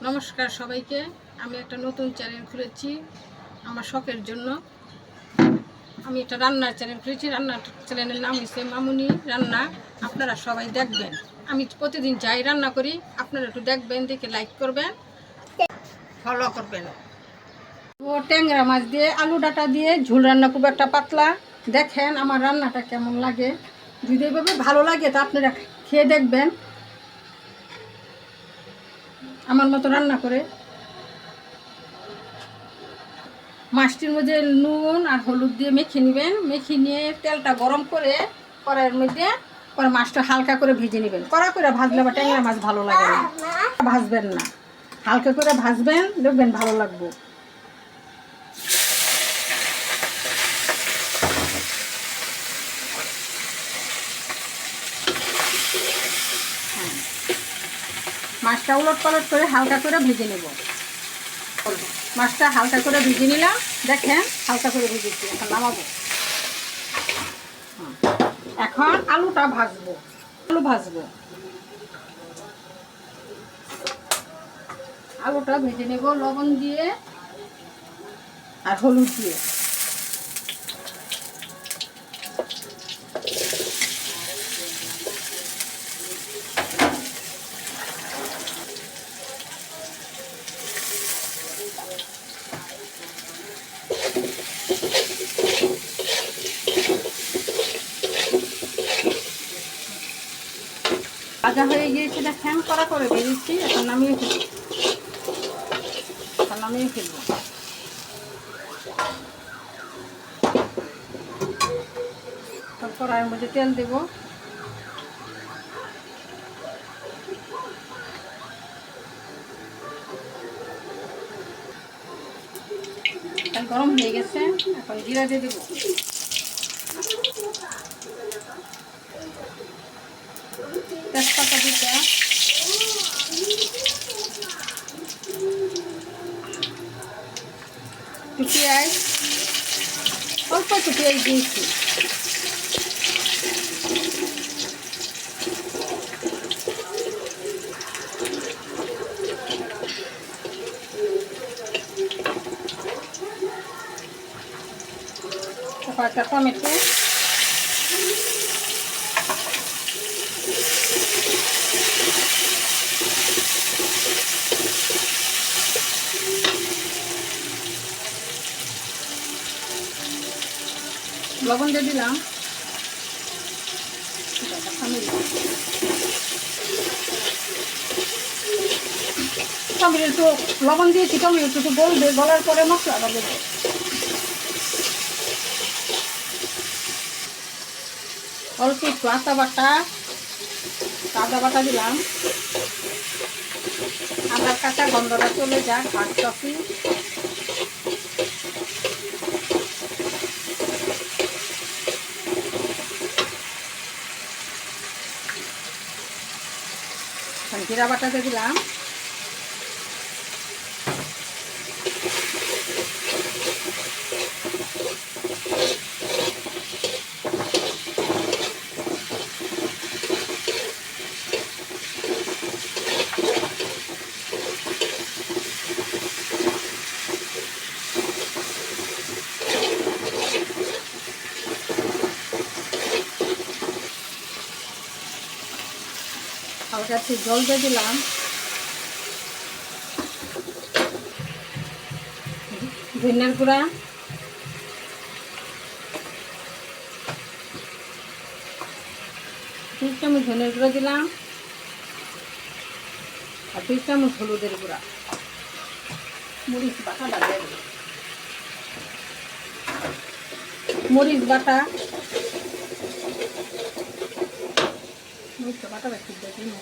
নমস্কার সবাইকে। আমি একটা নতুন চ্যানেল খুলেছি আমার শখের জন্য। আমি একটা রান্নার চ্যানেল খুলেছি। রান্নার চ্যানেলের নাম হচ্ছে মামুনি রান্না। আপনারা সবাই দেখবেন। আমি প্রতিদিন যাই রান্না করি, আপনারা একটু দেখবেন, দেখে লাইক করবেন, ফলো করবেন। ও ট্যাংরা মাছ দিয়ে আলু ডাঁটা দিয়ে ঝোল রান্না করবো, একটা পাতলা। দেখেন আমার রান্নাটা কেমন লাগে। যদি এভাবে ভালো লাগে তো আপনারা খেয়ে দেখবেন আমার মতো রান্না করে। মাছটির মধ্যে নুন আর হলুদ দিয়ে মেখে নেবেন। মেখে নিয়ে তেলটা গরম করে কড়াইয়ের মধ্যে পরে মাছটা হালকা করে ভেজে নেবেন। কড়া করে ভাজলে বা ট্যাংরা মাছ ভালো লাগে না, ভাজবেন না, হালকা করে ভাজবেন, দেখবেন ভালো লাগবে। মাছটা উলট পালট করে হালকা করে ভেজে নেব। মাছটা হালকা করে ভেজে নিলাম, দেখেন হালকা করে ভেজেছি। এখন নামাবো। এখন আলুটা ভাজবো। আলুটা ভেজে নেব লবণ দিয়ে আর হলুদ দিয়ে। ভাজা হয়ে গিয়েছে, দেখেন কড়া করে ভেজেছি। এখন নামিয়ে ফেলবো। কড়াইয়ের মধ্যে তেল দেব। তেল গরম হয়ে গেছে, এখন জিরা দিয়ে দেবো। তেজপাতা দুটা, পেঁয়াজ, অল্প একটু পেঁয়াজ দিয়েছি। একটা টমেটো, লবণ দিয়ে দিলাম। টমেটো একটু লবণ দিয়েছি, টমেটো একটু গলবে, গলার পরে মশলাটা দেবো। অল্প একটু আদা বাটা দিলাম। আদার কাঁচা গন্ধটা চলে যাক, হাত কফি। জিরা বাটাতে দিলাম। হালকা একটু জল দিয়ে দিলাম। ধনিয়ার গুঁড়া, 2 চামচ ধনিয়ার গুঁড়া দিলাম আর 2 চামচ হলুদের গুঁড়া। মরিচ বাটা বেশি দিই না।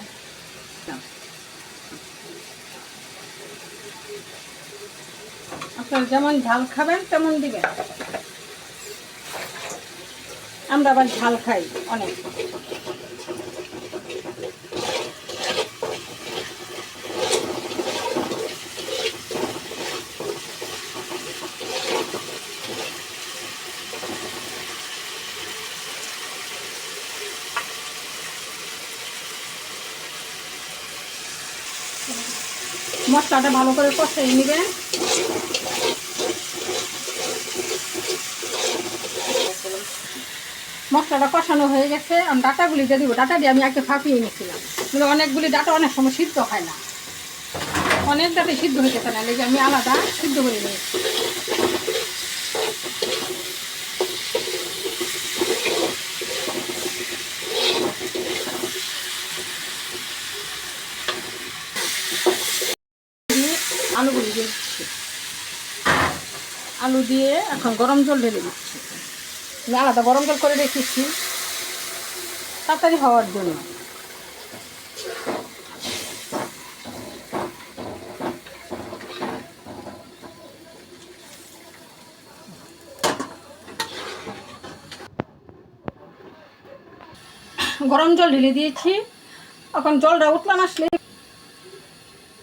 আপনারা যেমন ঝাল খাবেন তেমন দিবেন। আমরা আবার ঝাল খাই অনেক। মশলাটা ভালো করে কষিয়ে নেবেন। মশলাটা কষানো হয়ে গেছে, আমি ডাটাগুলি দিয়ে দিব। ডাটা দিয়ে আমি আগে ফাঁপিয়ে নিয়েছিলাম, কিন্তু অনেকগুলি ডাটা অনেক সময় সিদ্ধ হয় না, অনেক ডাটাই সিদ্ধ হয়ে গেছে না, লেগে আমি আলাদা সিদ্ধ করে নিয়েছি। আলুগুলি দিয়ে দিচ্ছি, আলু দিয়ে এখন গরম জল ঢেলে দিচ্ছি। আমি আলাদা গরম জল করে রেখেছি তাড়াতাড়ি হওয়ার জন্য। গরম জল ঢেলে দিয়েছি, এখন জলটা উতলান আসলে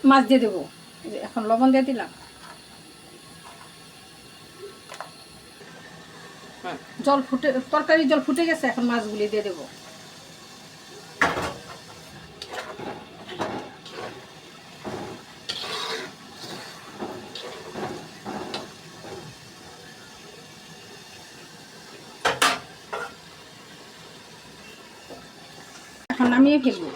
মাছ দিয়ে দেবো। এখন লবণ দিয়ে দিলাম, জল ফুটে, তরকারি জল ফুটে গেছে, এখন মাছগুলি দিয়ে দেবো। এখন নামিয়ে ফেলবো।